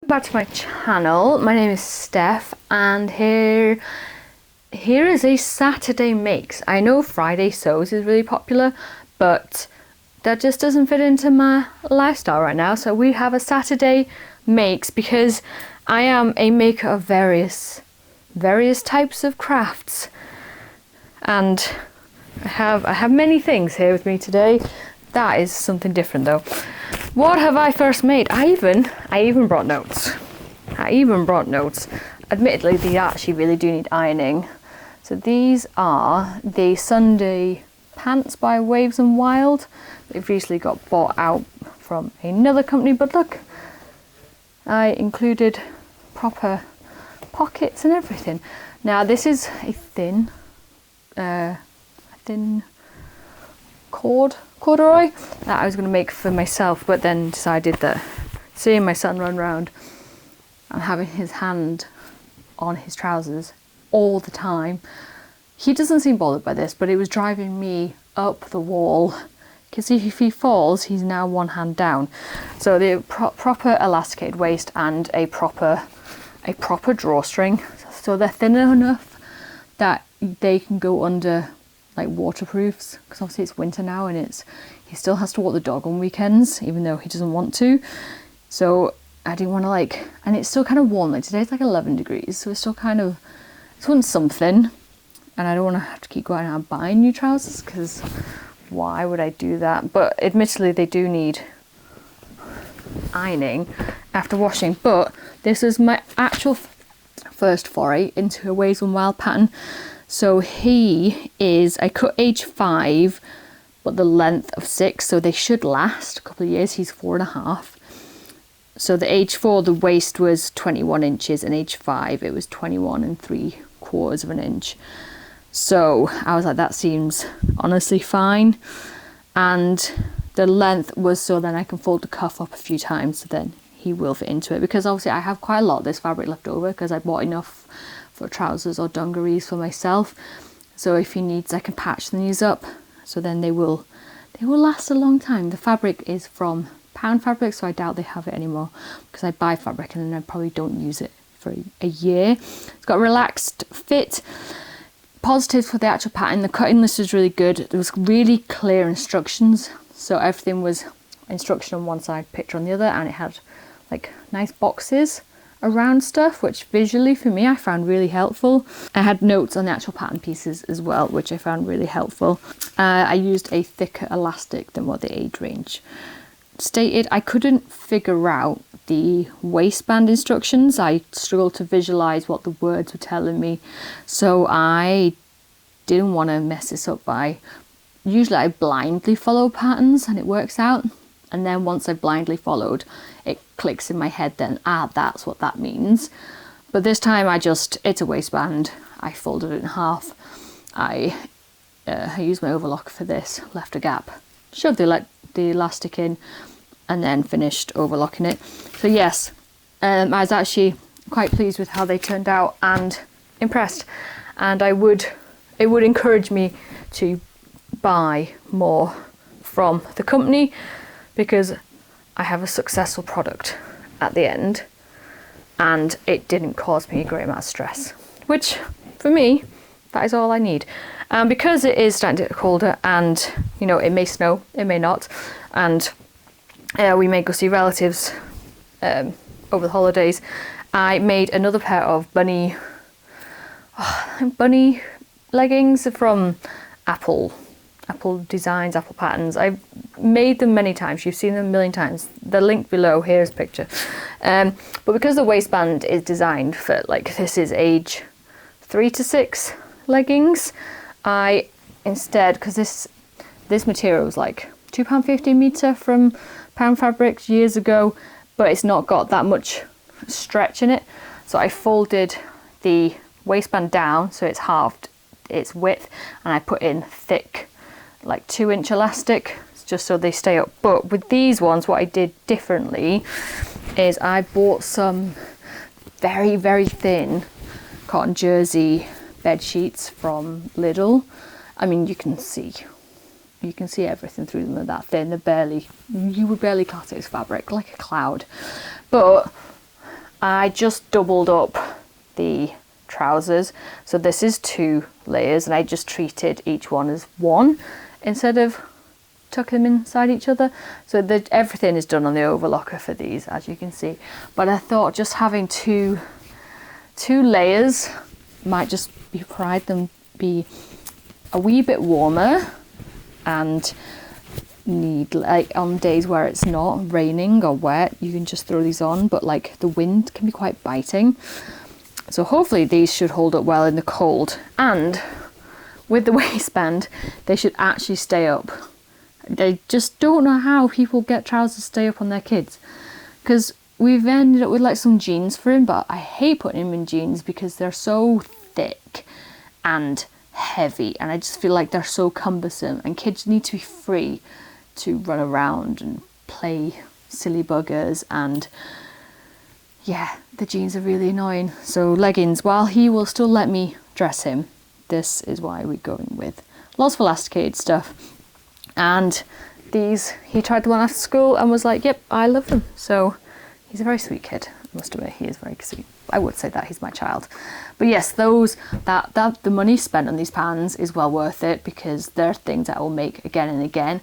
Back to my channel. My name is Steph, and here is a Saturday makes. I know Friday sews is really popular, but that just doesn't fit into my lifestyle right now. So we have a Saturday makes because I am a maker of various types of crafts, and I have many things here with me today. That is something different though. What have I first made? I even brought notes. Admittedly, they actually really do need ironing. So these are the Sunday pants by Waves and Wild. They've recently got bought out from another company, but look, I included proper pockets and everything. Now this is a thin corduroy that I was going to make for myself, but then decided that seeing my son run around and having his hand on his trousers all the time, he doesn't seem bothered by this, but it was driving me up the wall because if he falls, he's now one hand down. So the proper elasticated waist and a proper drawstring, so they're thin enough that they can go under like waterproofs, because obviously it's winter now and he still has to walk the dog on weekends even though he doesn't want to. So I didn't want to and it's still kind of warm, like today's like 11 degrees, so it's still it's something, and I don't want to have to keep going out and buying new trousers because why would I do that? But admittedly they do need ironing after washing. But this is my actual first foray into a Waves and Wild pattern. So I cut age 5, but the length of 6, so they should last a couple of years. He's 4.5. So the age 4, the waist was 21 inches, and age 5, it was 21 3/4 of an inch. So I was like, that seems honestly fine. And the length was so then I can fold the cuff up a few times, so then he will fit into it, because obviously I have quite a lot of this fabric left over because I bought enough for trousers or dungarees for myself. So if he needs, I can patch these up, so then they will last a long time. The fabric is from Pound Fabric, so I doubt they have it anymore because I buy fabric and then I probably don't use it for a year. It's got a relaxed fit. Positives for the actual pattern: the cutting list was really good. There was really clear instructions, so everything was instruction on one side, picture on the other, and it had like nice boxes around stuff, which visually for me I found really helpful. I had notes on the actual pattern pieces as well, which I found really helpful. I used a thicker elastic than what the age range stated. I couldn't figure out the waistband instructions. I struggled to visualize what the words were telling me, so I didn't want to mess this up usually I blindly follow patterns and it works out, and then once I blindly followed, it clicks in my head then, that's what that means. But this time it's a waistband. I folded it in half. I used my overlock for this, left a gap, shoved the elastic in, and then finished overlocking it. So yes, I was actually quite pleased with how they turned out and impressed. And it would encourage me to buy more from the company, because I have a successful product at the end and it didn't cause me a great amount of stress, which for me, that is all I need. Because it is starting to get colder and it may snow, it may not, and we may go see relatives over the holidays, I made another pair of bunny leggings from Apple designs, Apple patterns. I've made them many times. You've seen them a million times. The link below, here's a picture. But because the waistband is designed for this is age 3 to 6 leggings, I instead, because this material was like £2.50 a metre from Pound Fabrics years ago, but it's not got that much stretch in it. So I folded the waistband down so it's halved its width, and I put in thick 2-inch elastic just so they stay up. But with these ones, what I did differently is I bought some very, very thin cotton jersey bed sheets from Lidl. I mean, you can see everything through them. They're that thin. You would barely class it as fabric, like a cloud. But I just doubled up the trousers. So this is 2 layers, and I just treated each one as one instead of tucking them inside each other. So everything is done on the overlocker for these, as you can see. But I thought just having two layers might just provide them be a wee bit warmer, and need, like, on days where it's not raining or wet, you can just throw these on, but like the wind can be quite biting. So hopefully these should hold up well in the cold, and with the waistband they should actually stay up. I just don't know how people get trousers to stay up on their kids, because we've ended up with like some jeans for him, but I hate putting him in jeans because they're so thick and heavy, and I just feel like they're so cumbersome, and kids need to be free to run around and play silly buggers, and yeah, the jeans are really annoying. So leggings, while he will still let me dress him, this is why we're going with lots of elasticated stuff. And these, he tried the one after school and was like, yep, I love them. So he's a very sweet kid, I must admit. He is very sweet. I would say that he's my child. But yes, those that the money spent on these pans is well worth it, because they're things that I will make again and again.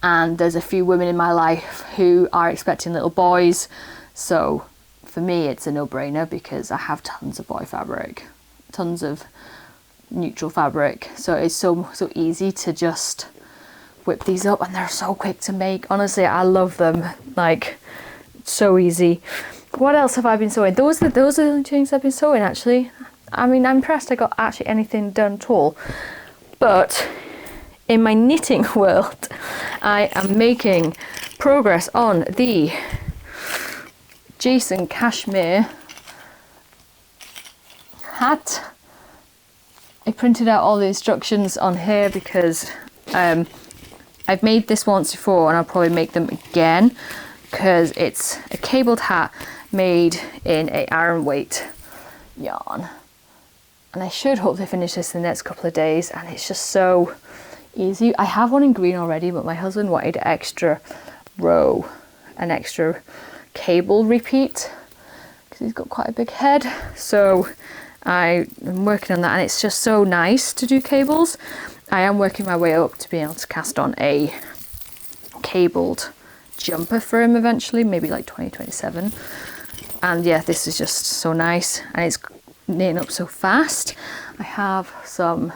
And there's a few women in my life who are expecting little boys, so for me it's a no-brainer, because I have tons of boy fabric, tons of neutral fabric, so it's so easy to just whip these up, and they're so quick to make. Honestly, I love them, like, so easy. What else have I been sewing? Those are the only things I've been sewing, actually. I mean, I'm impressed I got actually anything done at all. But in my knitting world, I am making progress on the Jason Cashmere hat. I printed out all the instructions on here because I've made this once before, and I'll probably make them again, because it's a cabled hat made in a Aran weight yarn, and I should hopefully finish this in the next couple of days. And it's just so easy. I have one in green already, but my husband wanted an extra row, an extra cable repeat, because he's got quite a big head. So I am working on that, and it's just so nice to do cables. I am working my way up to be able to cast on a cabled jumper for him eventually, maybe like 2027. And yeah, this is just so nice, and it's knitting up so fast. I have some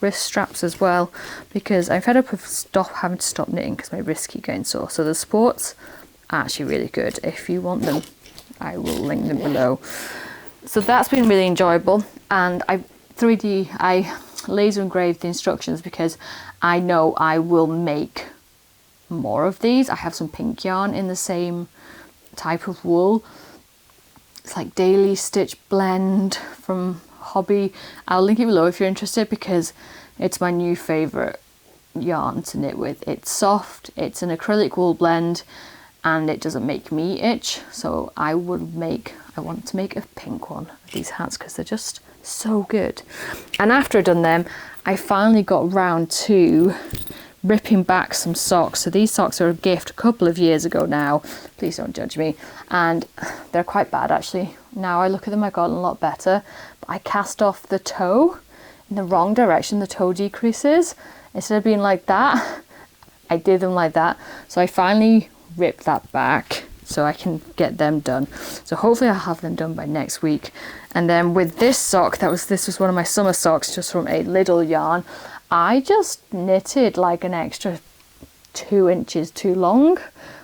wrist straps as well, because I'm fed up with having to stop knitting because my wrists keep getting sore. So the sports are actually really good. If you want them, I will link them below. So that's been really enjoyable, and I laser engraved the instructions because I know I will make more of these. I have some pink yarn in the same type of wool. It's like Daily Stitch Blend from Hobby. I'll link it below if you're interested, because it's my new favourite yarn to knit with. It's soft, it's an acrylic wool blend, and it doesn't make me itch. So I want to make a pink one of these hats because they're just so good. And after I'd done them, I finally got round to ripping back some socks. So these socks are a gift a couple of years ago now. Please don't judge me. And they're quite bad, actually. Now I look at them, I've gotten a lot better. But I cast off the toe in the wrong direction. The toe decreases. Instead of being like that, I did them like that. So I finally ripped that back so I can get them done. So hopefully I'll have them done by next week. And then with this sock, this was one of my summer socks, just from a Lidl yarn. I just knitted like an extra 2 inches too long.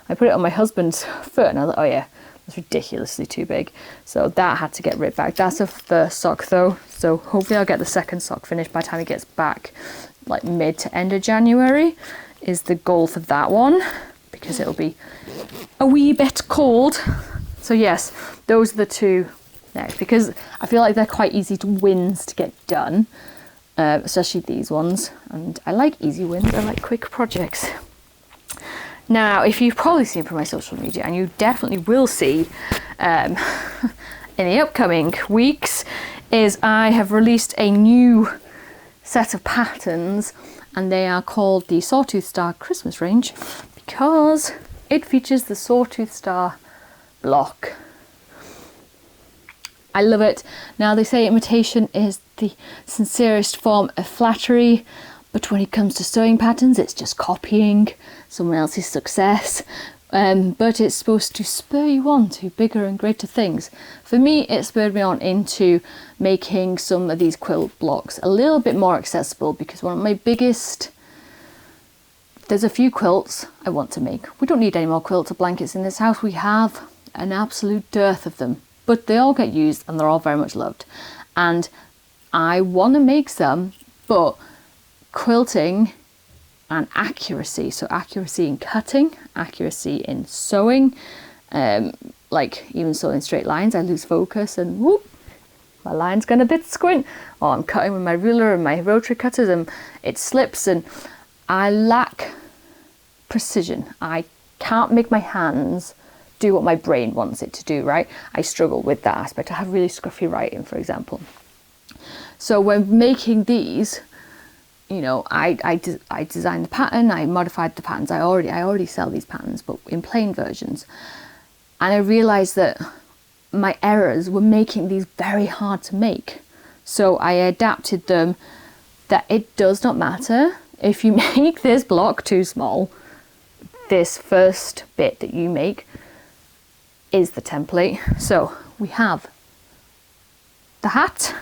I put it on my husband's foot, and I was like, oh yeah, that's ridiculously too big. So that had to get ripped back. That's a first sock though. So hopefully I'll get the second sock finished by the time he gets back, like mid to end of January is the goal for that one, because it'll be a wee bit cold. So yes, those are the two next, because I feel like they're quite easy wins to get done, especially these ones. And I like easy wins, I like quick projects. Now, if you've probably seen from my social media, and you definitely will see in the upcoming weeks, is I have released a new set of patterns, and they are called the Sawtooth Star Christmas range, because it features the Sawtooth Star block. I love it. Now they say imitation is the sincerest form of flattery, but when it comes to sewing patterns, it's just copying someone else's success. But it's supposed to spur you on to bigger and greater things. For me, it spurred me on into making some of these quilt blocks a little bit more accessible, because one of my biggest, there's a few quilts I want to make. We don't need any more quilts or blankets in this house. We have an absolute dearth of them, but they all get used and they're all very much loved. And I want to make some, but quilting and accuracy, so accuracy in cutting, accuracy in sewing, like even sewing straight lines, I lose focus and whoop, my line's gone a bit squint, or I'm cutting with my ruler and my rotary cutters and it slips, and I lack precision. I can't make my hands do what my brain wants it to do, right? I struggle with that aspect. I have really scruffy writing, for example. So when making these, you know, I designed the pattern, I modified the patterns. I already sell these patterns, but in plain versions. And I realized that my errors were making these very hard to make. So I adapted them, that it does not matter if you make this block too small. This first bit that you make is the template. So we have the hat,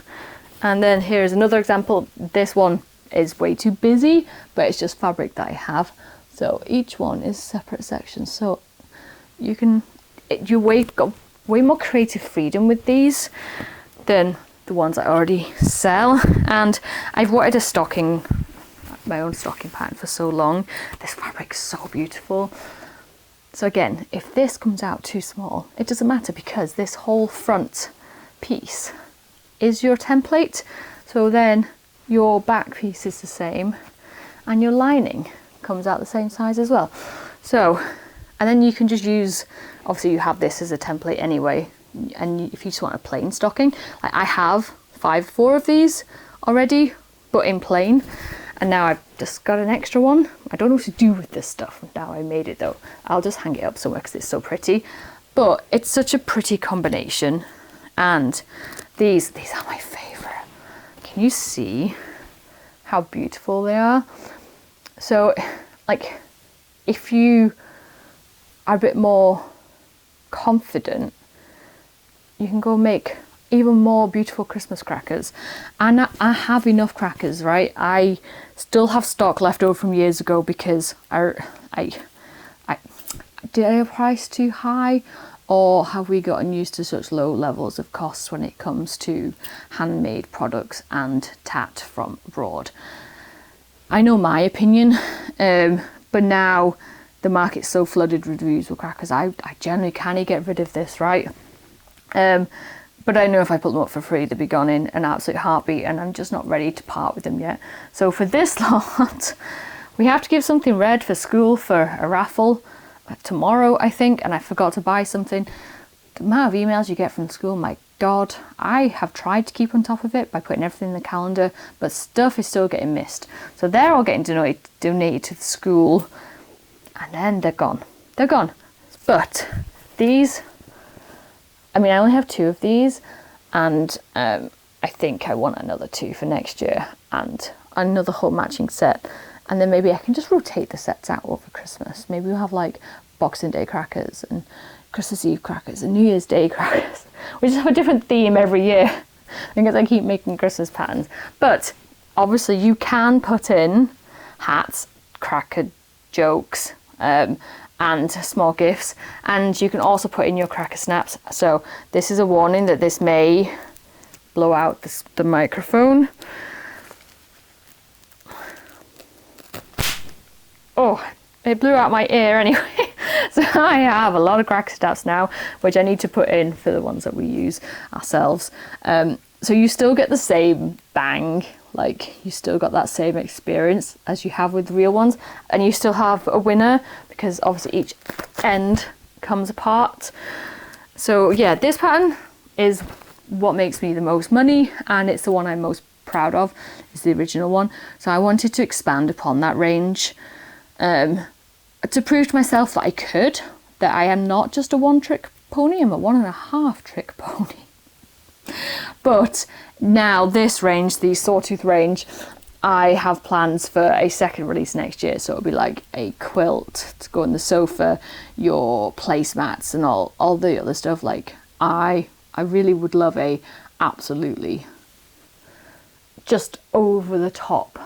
and then here's another example. This one is way too busy, but it's just fabric that I have. So each one is separate sections. So you can, got way more creative freedom with these than the ones I already sell. And I've wanted a stocking, my own stocking pattern for so long. This fabric's so beautiful. So again, if this comes out too small, it doesn't matter, because this whole front piece is your template. So then your back piece is the same and your lining comes out the same size as well. So, and then you can just use, obviously you have this as a template anyway, and if you just want a plain stocking, like I have 4 of these already, but in plain, and now I've just got an extra one. I don't know what to do with this stuff now I made it though. I'll just hang it up somewhere because it's so pretty, but it's such a pretty combination. And these are my favorite. Can you see how beautiful they are? So like, if you are a bit more confident, you can go make even more beautiful Christmas crackers. And I have enough crackers, right? I still have stock left over from years ago, because did I price too high, or have we gotten used to such low levels of costs when it comes to handmade products and tat from abroad? I know my opinion, but now the market's so flooded with reviews with crackers, I generally can't get rid of this, right? But I know if I put them up for free, they'll be gone in an absolute heartbeat, and I'm just not ready to part with them yet. So for this lot, we have to give something red for school for a raffle tomorrow, I think, and I forgot to buy something. The amount of emails you get from school, my God, I have tried to keep on top of it by putting everything in the calendar, but stuff is still getting missed. So they're all getting donated to the school, and then they're gone. They're gone. But these, I mean, I only have 2 of these, and I think I want another 2 for next year, and another whole matching set. And then maybe I can just rotate the sets out over Christmas. Maybe we'll have like Boxing Day crackers and Christmas Eve crackers and New Year's Day crackers. We just have a different theme every year, because I keep making Christmas patterns. But obviously you can put in hats, cracker jokes, and small gifts. And you can also put in your cracker snaps. So this is a warning that this may blow out the microphone. Oh, it blew out my ear anyway. So I have a lot of cracker snaps now, which I need to put in for the ones that we use ourselves. So you still get the same bang, like you still got that same experience as you have with the real ones, and you still have a winner, because obviously each end comes apart. So yeah, this pattern is what makes me the most money, and it's the one I'm most proud of, is the original one. So I wanted to expand upon that range, to prove to myself that I could, that I am not just a one-trick pony, I'm a 1.5 trick pony. But now this range, the Sawtooth range, I have plans for a second release next year. So it'll be like a quilt to go on the sofa, your placemats and all the other stuff. Like I really would love a absolutely just over the top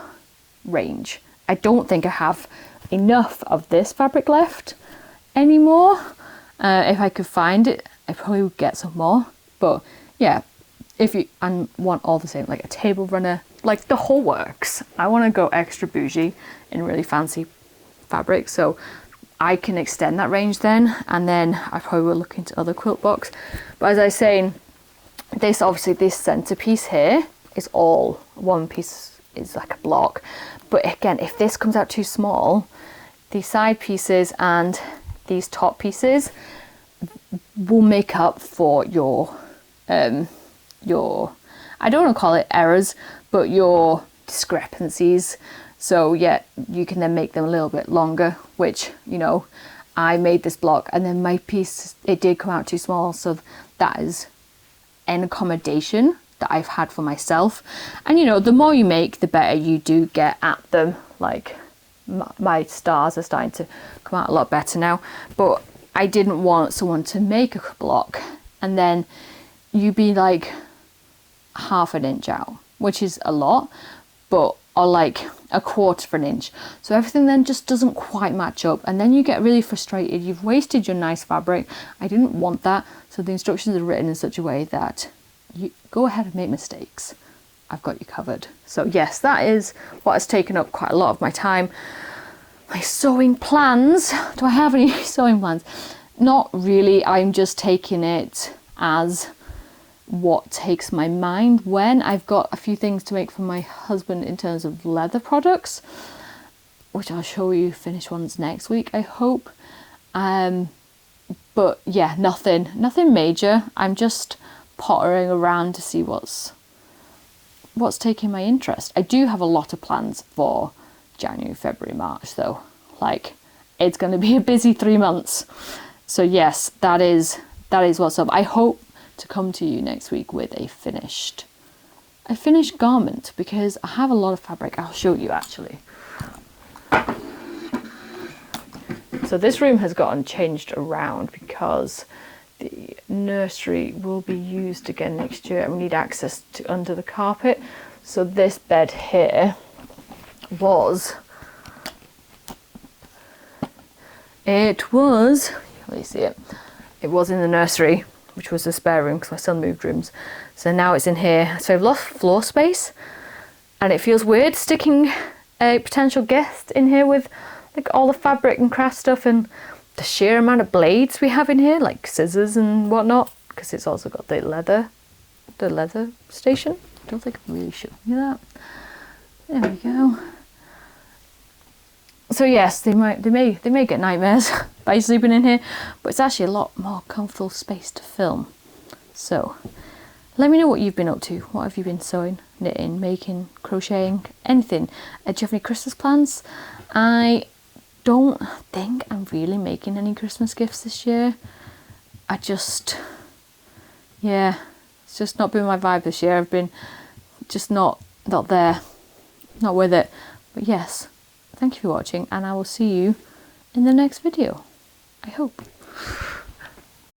range. I don't think I have enough of this fabric left anymore. If I could find it, I probably would get some more. But yeah, if you want all the same, like a table runner, like the whole works. I want to go extra bougie in really fancy fabric, so I can extend that range then, and then I probably will look into other quilt box. But as I was saying, this obviously, this centerpiece here is all one piece, is like a block. But again, if this comes out too small, these side pieces and these top pieces will make up for your I don't want to call it errors, but your discrepancies. So yeah, you can then make them a little bit longer, which, you know, I made this block and then my piece, it did come out too small. So that is an accommodation that I've had for myself. And you know, the more you make, the better you do get at them. Like my stars are starting to come out a lot better now, but I didn't want someone to make a block and then you be like half an inch out, which is a lot, but or like a quarter of an inch. So everything then just doesn't quite match up, and then you get really frustrated. You've wasted your nice fabric. I didn't want that. So the instructions are written in such a way that you go ahead and make mistakes. I've got you covered. So yes, that is what has taken up quite a lot of my time. My sewing plans. Do I have any sewing plans? Not really. I'm just taking it as what takes my mind when. I've got a few things to make for my husband in terms of leather products, which I'll show you finished ones next week, I hope. But yeah, nothing major. I'm just pottering around to see what's taking my interest. I do have a lot of plans for January, February, March though. Like, it's going to be a busy 3 months. So yes, that is what's up. I hope to come to you next week with a finished garment, because I have a lot of fabric. I'll show you actually. So this room has gotten changed around because the nursery will be used again next year and we need access to under the carpet. So this bed here was, let me see it. It was in the nursery, which was the spare room because my son moved rooms. So now it's in here. So I've lost floor space and it feels weird sticking a potential guest in here with like all the fabric and craft stuff and the sheer amount of blades we have in here, like scissors and whatnot, because it's also got the leather station. I don't think I really showed you that. There we go. So yes, they may get nightmares by sleeping in here, but it's actually a lot more comfortable space to film. So let me know what you've been up to. What have you been sewing, knitting, making, crocheting, anything? Do you have any Christmas plans? I don't think I'm really making any Christmas gifts this year. It's just not been my vibe this year. I've been just not there, not with it. But yes, thank you for watching and I will see you in the next video, I hope.